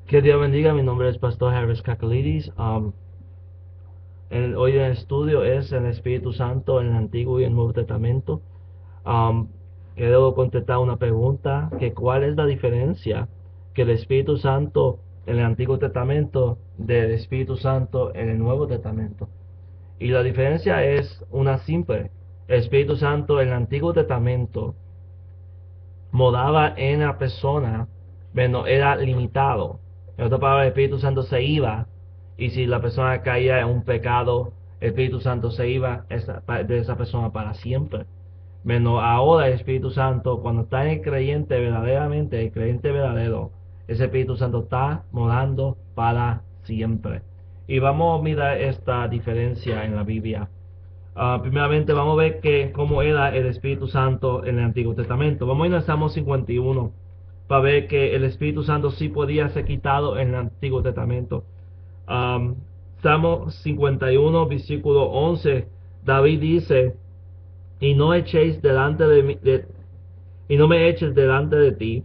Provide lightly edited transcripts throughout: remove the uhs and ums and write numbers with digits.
Que Dios bendiga, mi nombre es Pastor Harris Kakalidis. Hoy el estudio es el Espíritu Santo en el Antiguo y el Nuevo Testamento. Quiero contestar una pregunta, que ¿cuál es la diferencia que el Espíritu Santo en el Antiguo Testamento del Espíritu Santo en el Nuevo Testamento? Y la diferencia es una simple. El Espíritu Santo en el Antiguo Testamento moraba en la persona, pero no era limitado. En otras palabras, el Espíritu Santo se iba, y si la persona caía en un pecado, el Espíritu Santo se iba de esa persona para siempre. Pero ahora el Espíritu Santo, cuando está en el creyente verdaderamente, el creyente verdadero, ese Espíritu Santo está morando para siempre. Y vamos a mirar esta diferencia en la Biblia. Primeramente vamos a ver cómo era el Espíritu Santo en el Antiguo Testamento. Vamos a ir al Salmo 51 para ver que el Espíritu Santo sí podía ser quitado en el Antiguo Testamento. Salmo 51, versículo 11, David dice: y no echéis delante de mí, y no me eches delante de ti,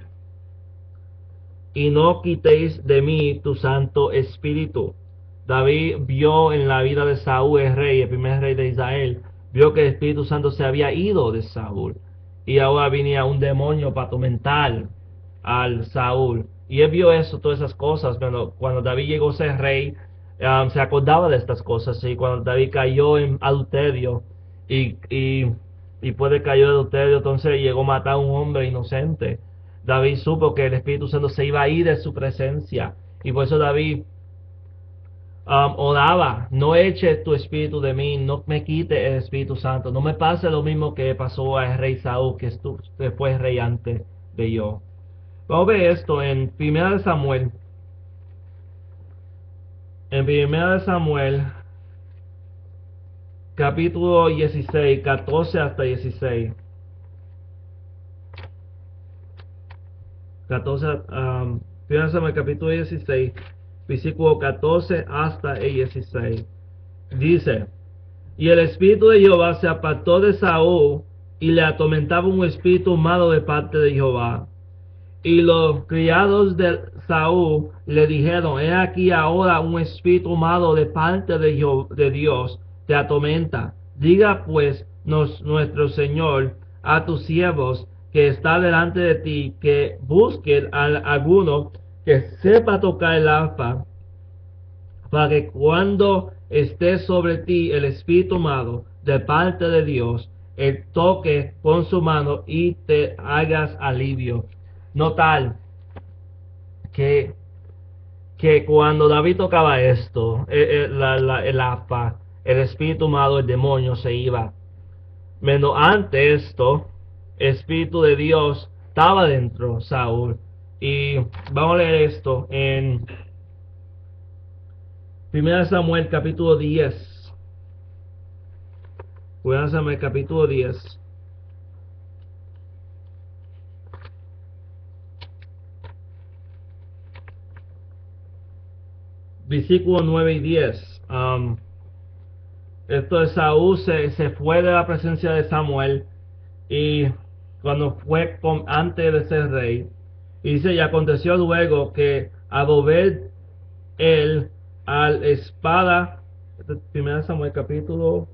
y no quitéis de mí tu Santo Espíritu. David vio en la vida de Saúl, el rey, el primer rey de Israel, vio que el Espíritu Santo se había ido de Saúl, y ahora venía un demonio para atormentar al Saúl. Y él vio eso, todas esas cosas, pero cuando David llegó a ser rey, se acordaba de estas cosas. Y cuando David cayó en adulterio, y puede cayó en adulterio, entonces llegó a matar a un hombre inocente. David supo que el Espíritu Santo se iba a ir de su presencia, y por eso David oraba: no eche tu espíritu de mí, no me quite el Espíritu Santo, no me pase lo mismo que pasó al rey Saúl, que fue rey antes de yo. Vamos a ver esto en 1 Samuel. En 1 Samuel, capítulo 16, 14 hasta 16. 1 Samuel, capítulo 16, versículo 14 hasta el 16. Dice: y el espíritu de Jehová se apartó de Saúl, y le atormentaba un espíritu malo de parte de Jehová. Y los criados de Saúl le dijeron: he aquí ahora un espíritu malo de parte de Dios te atormenta. Diga pues nuestro Señor a tus siervos que está delante de ti, que busquen a alguno que sepa tocar el arpa, para que cuando esté sobre ti el espíritu malo de parte de Dios, él toque con su mano y te hagas alivio. Notar que cuando David tocaba esto, el arpa, el espíritu malo, el demonio se iba. Menos antes esto, el espíritu de Dios estaba dentro de Saúl. Y vamos a leer esto en 1 Samuel capítulo 10. 1 Samuel capítulo 10. Versículo 9 y 10. Esto de Saúl se fue de la presencia de Samuel, y cuando fue antes de ser rey, y dice: y aconteció luego que a volver él al espada, 1 Samuel capítulo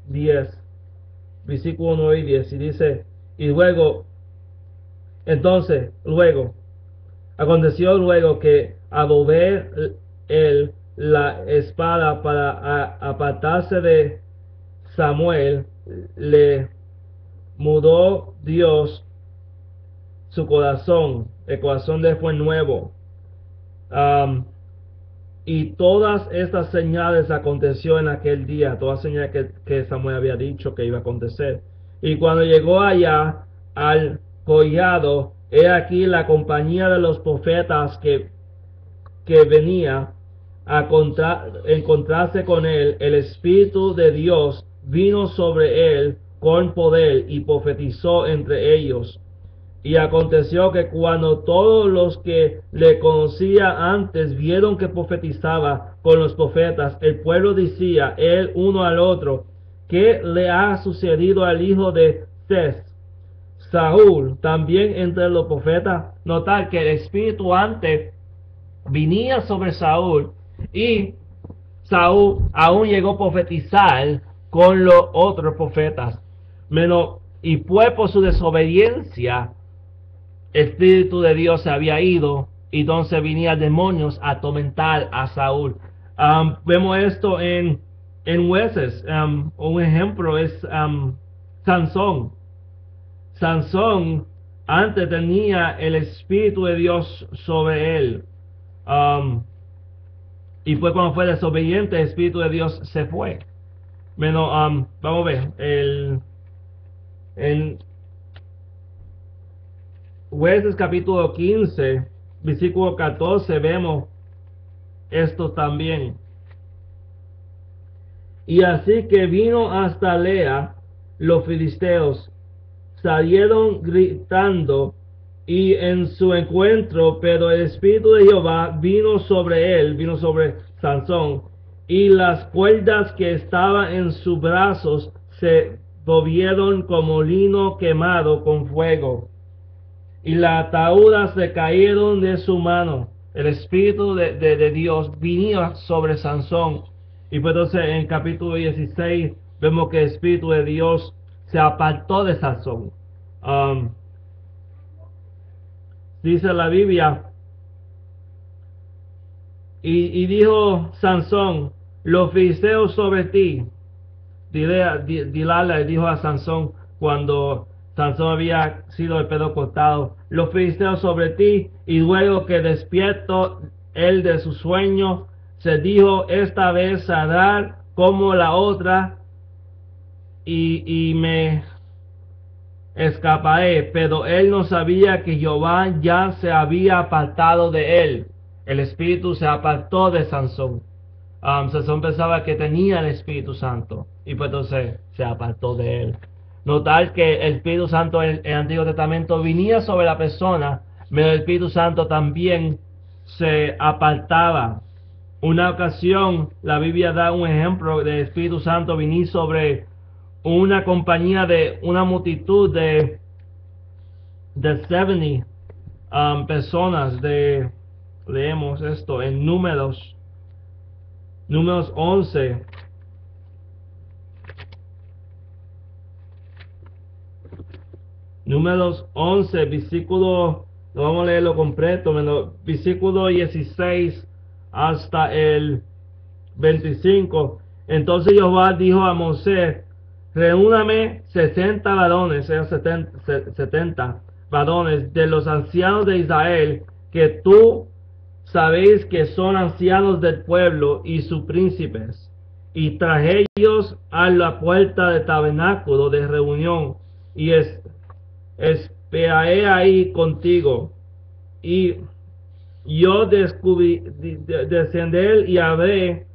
10, versículo 9 y 10, y dice: y aconteció luego que a volver él la espada para apartarse de Samuel, le mudó Dios su corazón, el corazón de él fue nuevo. Y todas estas señales aconteció en aquel día, todas señales que Samuel había dicho que iba a acontecer. Y cuando llegó allá al collado, he aquí la compañía de los profetas que venía a encontrarse con él. El Espíritu de Dios vino sobre él con poder, y profetizó entre ellos. Y aconteció que cuando todos los que le conocía antes vieron que profetizaba con los profetas, el pueblo decía el uno al otro: ¿qué le ha sucedido al hijo de Cis? Saúl también entre los profetas. notar que el espíritu antes venía sobre Saúl y Saúl aún llegó a profetizar con los otros profetas. Y fue por su desobediencia, el espíritu de Dios se había ido y entonces venía demonios a atormentar a Saúl. Vemos esto en Jueces. Un ejemplo es Sansón. Sansón antes tenía el espíritu de Dios sobre él. Y fue cuando fue desobediente, el espíritu de Dios se fue. Vamos a ver, en Jueces capítulo 15, versículo 14, vemos esto también. Y así que vino hasta Lea, los filisteos salieron gritando y en su encuentro, pero el espíritu de Jehová vino sobre él, vino sobre Sansón, y las cuerdas que estaban en sus brazos se volvieron como lino quemado con fuego, y las ataduras se cayeron de su mano. El espíritu de Dios venía sobre Sansón, y pues entonces en capítulo 16 vemos que el espíritu de Dios se apartó de Sansón. Dice la Biblia, y dijo Sansón, los filisteos sobre ti. Dilala dijo a Sansón cuando Sansón había sido el pelo cortado, los filisteos sobre ti. Y luego que despierto él de su sueño, se dijo, esta vez hará como la otra y me escaparé. Pero él no sabía que Jehová ya se había apartado de él. El espíritu se apartó de Sansón. Sansón pensaba que tenía el Espíritu Santo y pues entonces se apartó de él. Notar que el Espíritu Santo en el Antiguo Testamento venía sobre la persona, pero el Espíritu Santo también se apartaba. Una ocasión, la Biblia da un ejemplo del Espíritu Santo venir sobre una compañía de una multitud de 70 personas. Leemos esto en Números 11. Números 11, versículo, lo vamos a leerlo completo, versículo 16 hasta el 25. Entonces Jehová dijo a Moisés, reúname 60 varones, 70 varones de los ancianos de Israel, que tú sabéis que son ancianos del pueblo y sus príncipes, y traje ellos a la puerta del tabernáculo de reunión, y esperaré ahí contigo, y yo descenderé y habré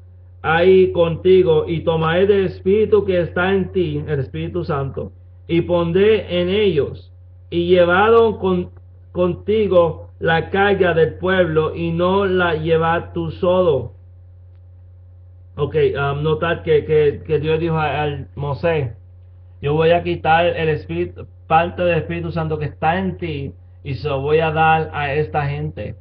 ahí contigo, y tomaré del espíritu que está en ti, el Espíritu Santo, y pondré en ellos, y llevaron contigo la carga del pueblo, y no la llevas tú solo. Ok, notar que Dios dijo al Moisés, yo voy a quitar el espíritu, parte del Espíritu Santo que está en ti, y se lo voy a dar a esta gente.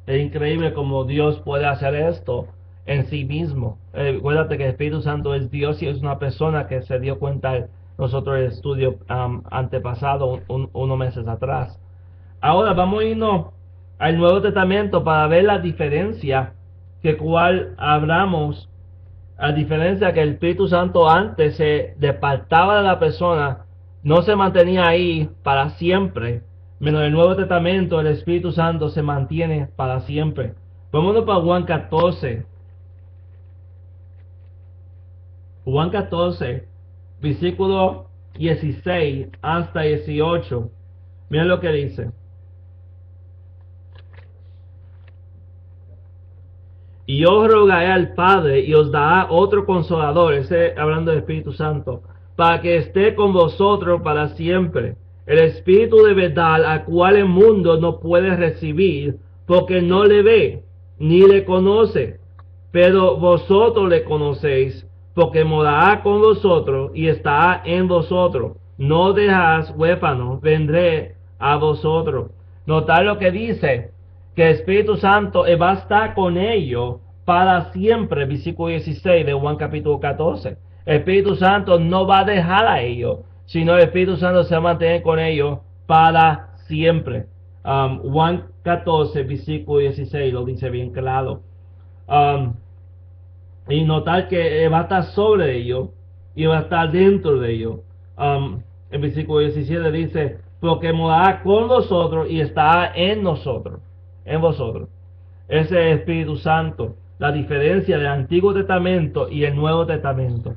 Es increíble cómo Dios puede hacer esto en sí mismo. Acuérdate que el Espíritu Santo es Dios y es una persona que se dio cuenta nosotros el estudio antepasado, unos meses atrás. Ahora vamos a irnos al Nuevo Testamento para ver la diferencia que cual hablamos, a diferencia que el Espíritu Santo antes se departaba de la persona, no se mantenía ahí para siempre. Menos en el Nuevo Testamento el Espíritu Santo se mantiene para siempre. Vámonos para Juan 14. Juan 14, versículo 16 hasta 18. Miren lo que dice. Y yo rogaré al Padre y os dará otro consolador, hablando del Espíritu Santo, para que esté con vosotros para siempre. El Espíritu de verdad, al cual el mundo no puede recibir, porque no le ve, ni le conoce. Pero vosotros le conocéis, porque morará con vosotros y estará en vosotros. No dejarás huérfano, vendré a vosotros. Notar lo que dice, que el Espíritu Santo va a estar con ellos para siempre, versículo 16 de Juan capítulo 14. El Espíritu Santo no va a dejar a ellos, sino el Espíritu Santo se va a mantener con ellos para siempre. Juan 14, versículo 16 lo dice bien claro. Y notar que va a estar sobre ellos y va a estar dentro de ellos. El versículo 17 dice, porque morará con vosotros y estará en nosotros, en vosotros. Ese es el Espíritu Santo, la diferencia del Antiguo Testamento y el Nuevo Testamento.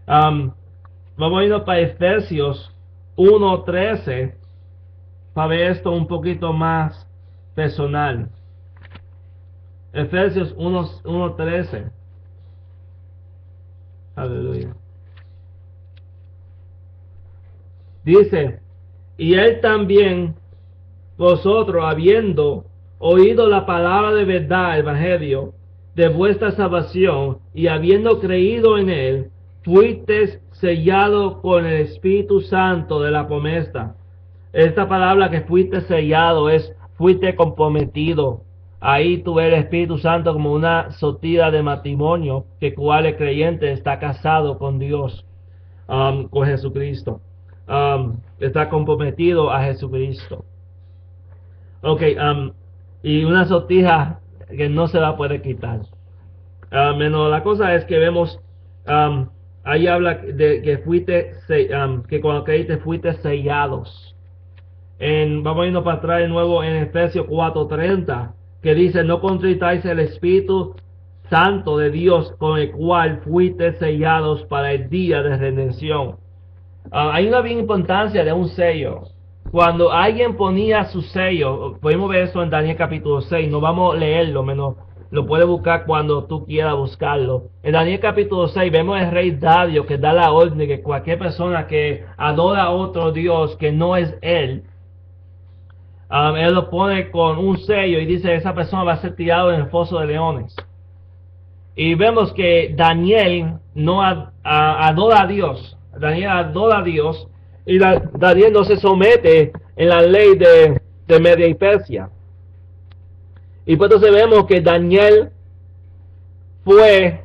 Vamos a irnos para Efesios 1:13 para ver esto un poquito más personal. Efesios 1:13. Aleluya. Dice, y él también, vosotros habiendo oído la palabra de verdad, el evangelio, de vuestra salvación, y habiendo creído en él, fuisteis sellado con el Espíritu Santo de la promesa. Esta palabra que fuiste sellado es, fuiste comprometido. Ahí tú ves el Espíritu Santo como una sotila de matrimonio, que cual el creyente está casado con Dios, con Jesucristo. Está comprometido a Jesucristo. Ok, y una sortija que no se va a poder quitar. Menos la cosa es que vemos, ahí habla de que fuiste, que cuando creíste fuiste sellados. Vamos a irnos para atrás de nuevo en Efesios 4:30, que dice, no contritáis el Espíritu Santo de Dios con el cual fuiste sellados para el día de redención. Hay una bien importancia de un sello. Cuando alguien ponía su sello, podemos ver eso en Daniel capítulo 6, no vamos a leerlo, menos lo puedes buscar cuando tú quieras buscarlo. En Daniel capítulo 6 vemos el rey Dario que da la orden de que cualquier persona que adora a otro Dios que no es él lo pone con un sello y dice esa persona va a ser tirado en el foso de leones. Y vemos que Daniel no adora a Dios. Daniel adora a Dios y Daniel no se somete en la ley de Media y Persia. Y por entonces vemos que Daniel fue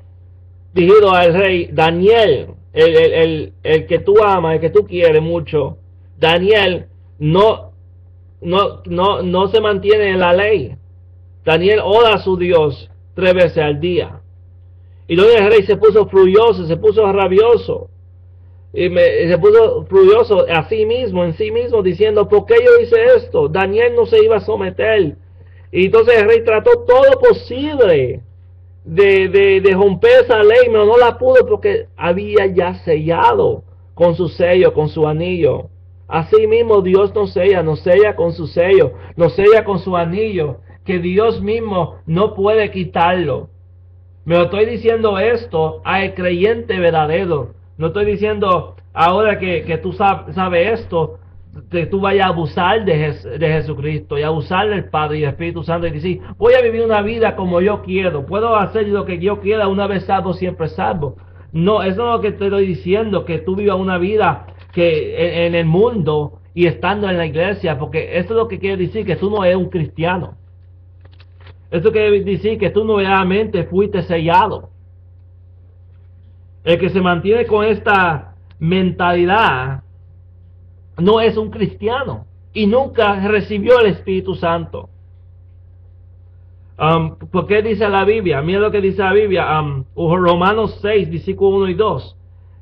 dirigido al rey. Daniel, el que tú amas, el que tú quieres mucho, Daniel no se mantiene en la ley. Daniel ora a su Dios 3 veces al día. Y luego el rey se puso furioso, se puso rabioso. Y se puso furioso a sí mismo, en sí mismo, diciendo, ¿por qué yo hice esto? Daniel no se iba a someter. Y entonces el rey trató todo posible de romper esa ley, pero no la pudo porque había ya sellado con su sello, con su anillo. Así mismo Dios nos sella con su sello, nos sella con su anillo, que Dios mismo no puede quitarlo. Me lo estoy diciendo esto al creyente verdadero. No estoy diciendo ahora que tú sabes esto, que tú vayas a abusar de Jesucristo y abusar del Padre y del Espíritu Santo y decir, voy a vivir una vida como yo quiero, puedo hacer lo que yo quiera, una vez salvo, siempre salvo. No, eso no es lo que te estoy diciendo, que tú vivas una vida que en el mundo y estando en la iglesia, porque eso es lo que quiere decir que tú no eres un cristiano. Esto quiere decir que tú no realmente fuiste sellado. El que se mantiene con esta mentalidad no es un cristiano y nunca recibió el Espíritu Santo. ¿Por qué dice la Biblia? Mira lo que dice la Biblia, Romanos 6, versículo 1 y 2.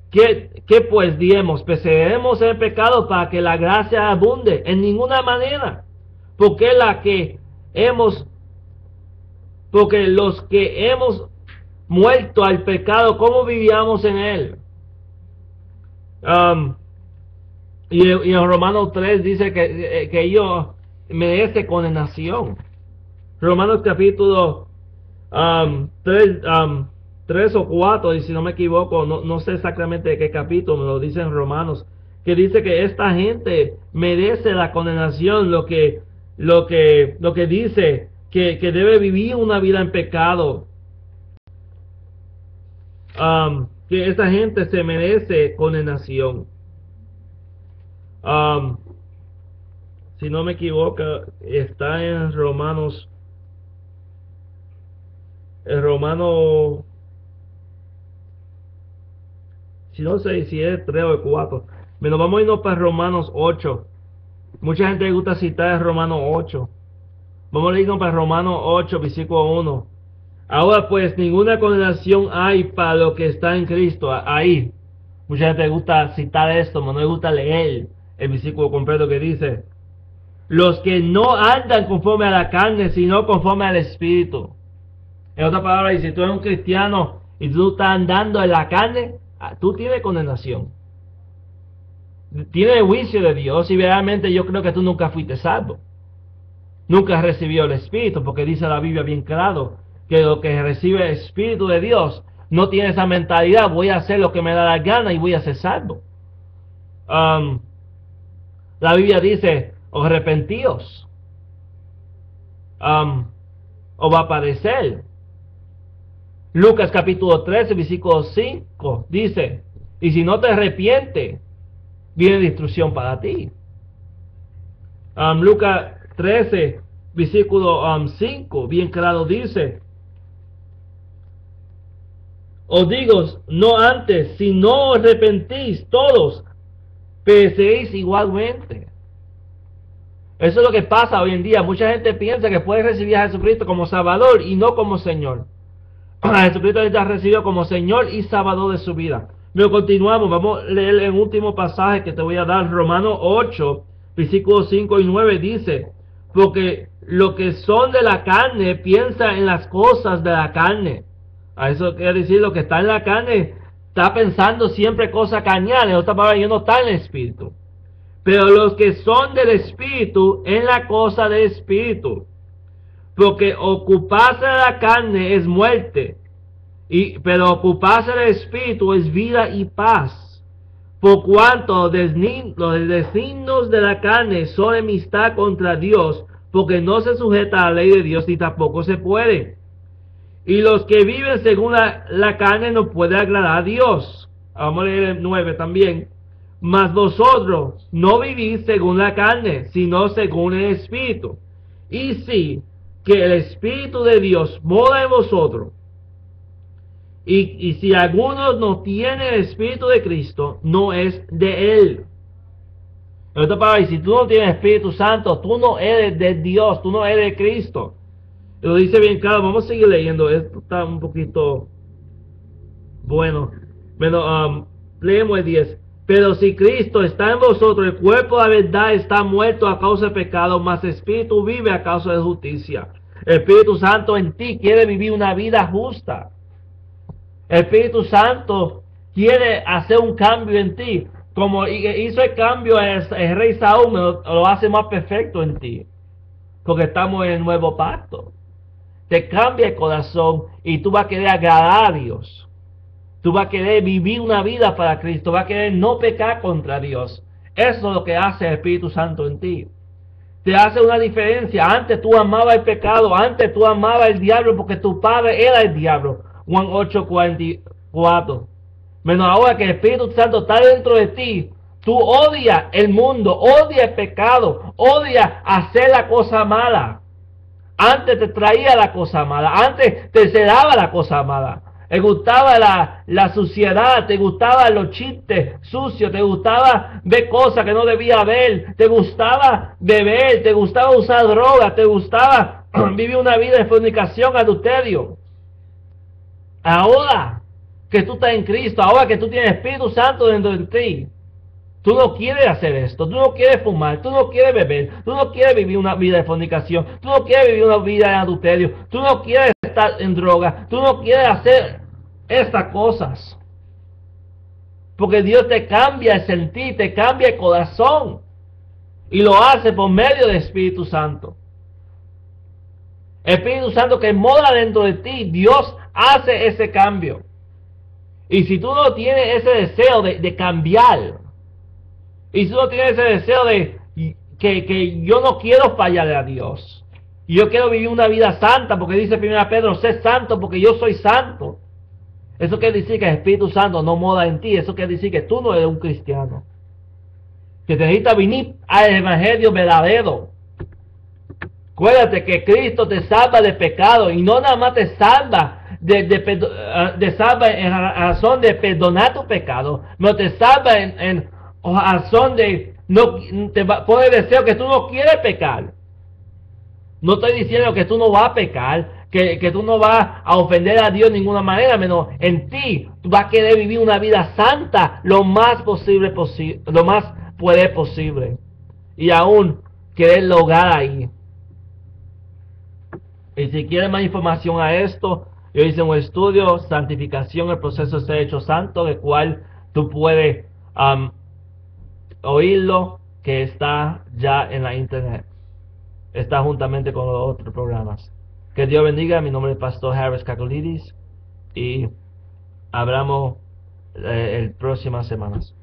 ¿Qué pues diremos? ¿Perseveremos en el pecado para que la gracia abunde? En ninguna manera. Porque los que hemos muerto al pecado, ¿cómo vivíamos en él? Y en Romanos 3 dice que ellos merecen condenación. Romanos capítulo 3 o 4, y si no me equivoco, no sé exactamente de qué capítulo, me lo dice en Romanos, que dice que esta gente merece la condenación, lo que dice que debe vivir una vida en pecado. Que esta gente se merece condenación. si no me equivoco, está en Romanos. El Romano, si no sé si es 3 o 4. Bueno, vamos a irnos para Romanos 8. Mucha gente le gusta citar el Romanos 8. Vamos a irnos para Romanos 8, versículo 1. Ahora pues, ninguna condenación hay para lo que está en Cristo. Ahí. Mucha gente le gusta citar esto, pero no le gusta leer el versículo completo que dice: los que no andan conforme a la carne, sino conforme al Espíritu. En otras palabras, si tú eres un cristiano y tú estás andando en la carne, tú tienes condenación. Tienes el juicio de Dios, y realmente yo creo que tú nunca fuiste salvo. Nunca has recibido el Espíritu, porque dice la Biblia bien claro que lo que recibe el Espíritu de Dios no tiene esa mentalidad: voy a hacer lo que me da la gana y voy a ser salvo. La Biblia dice: os arrepentíos, o va a padecer. Lucas capítulo 13, versículo 5 dice: y si no te arrepientes, viene destrucción para ti. Lucas 13, versículo 5, bien claro dice: os digo, no antes, si no os arrepentís, todos pereceréis igualmente. Eso es lo que pasa hoy en día. Mucha gente piensa que puede recibir a Jesucristo como Salvador y no como Señor. A Jesucristo ya recibió como Señor y Salvador de su vida. Pero continuamos, vamos a leer el último pasaje que te voy a dar. Romanos 8, versículos 5 y 9 dice: porque lo que son de la carne piensa en las cosas de la carne. A eso quiere decir, lo que está en la carne está pensando siempre cosas carnales. En otra palabra, yo no está en el Espíritu. Pero los que son del Espíritu, en la cosa del Espíritu. Porque ocuparse de la carne es muerte, pero ocuparse del Espíritu es vida y paz. Por cuanto los designios de la carne son enemistad contra Dios, porque no se sujeta a la ley de Dios ni tampoco se puede. Y los que viven según la carne no pueden agradar a Dios. Vamos a leer el 9 también. Mas vosotros no vivís según la carne, sino según el Espíritu. Y si que el Espíritu de Dios mora en vosotros, y si algunos no tienen el Espíritu de Cristo, no es de Él. En otras palabras, si tú no tienes Espíritu Santo, tú no eres de Dios, tú no eres de Cristo. Lo dice bien claro. Vamos a seguir leyendo. Esto está un poquito bueno. Leemos el 10. Pero si Cristo está en vosotros, el cuerpo de la verdad está muerto a causa del pecado, mas el Espíritu vive a causa de justicia. El Espíritu Santo en ti quiere vivir una vida justa. El Espíritu Santo quiere hacer un cambio en ti. Como hizo el cambio el rey Saúl, lo hace más perfecto en ti. Porque estamos en el nuevo pacto. Te cambia el corazón y tú vas a querer agradar a Dios. Tú vas a querer vivir una vida para Cristo. Vas a querer no pecar contra Dios. Eso es lo que hace el Espíritu Santo en ti. Te hace una diferencia. Antes tú amabas el pecado. Antes tú amabas el diablo porque tu padre era el diablo. Juan 8:44. Menos ahora que el Espíritu Santo está dentro de ti, tú odias el mundo, odias el pecado, odias hacer la cosa mala. Antes te traía la cosa mala, antes te sedaba la cosa mala. Te gustaba la suciedad, te gustaban los chistes sucios, te gustaba ver cosas que no debía ver, te gustaba beber, te gustaba usar drogas, te gustaba vivir una vida de fornicación, adulterio. Ahora que tú estás en Cristo, ahora que tú tienes Espíritu Santo dentro de ti, tú no quieres hacer esto, tú no quieres fumar, tú no quieres beber, tú no quieres vivir una vida de fornicación, tú no quieres vivir una vida de adulterio, tú no quieres estar en droga, tú no quieres hacer estas cosas. Porque Dios te cambia el sentir, te cambia el corazón. Y lo hace por medio del Espíritu Santo. El Espíritu Santo que mora dentro de ti, Dios hace ese cambio. Y si tú no tienes ese deseo de cambiar, y si tú no tienes ese deseo de que yo no quiero fallarle a Dios, y yo quiero vivir una vida santa, porque dice 1 Pedro, sé santo porque yo soy santo. Eso quiere decir que el Espíritu Santo no mora en ti. Eso quiere decir que tú no eres un cristiano. que necesitas venir al evangelio verdadero. Acuérdate que Cristo te salva de pecado y no nada más te salva de salva en razón de perdonar tu pecado, no te salva en razón de no te pone deseo que tú no quieres pecar. No estoy diciendo que tú no vas a pecar, que tú no vas a ofender a Dios de ninguna manera, menos en ti tú vas a querer vivir una vida santa lo más posible, lo más posible, y aún querer lograr ahí. Y si quieres más información a esto, yo hice un estudio, santificación, el proceso de ser hecho santo, el cual tú puedes oírlo, que está ya en la internet. Está juntamente con los otros programas. Que Dios bendiga. Mi nombre es Pastor Harris Kakolidis y hablamos en próximas semanas.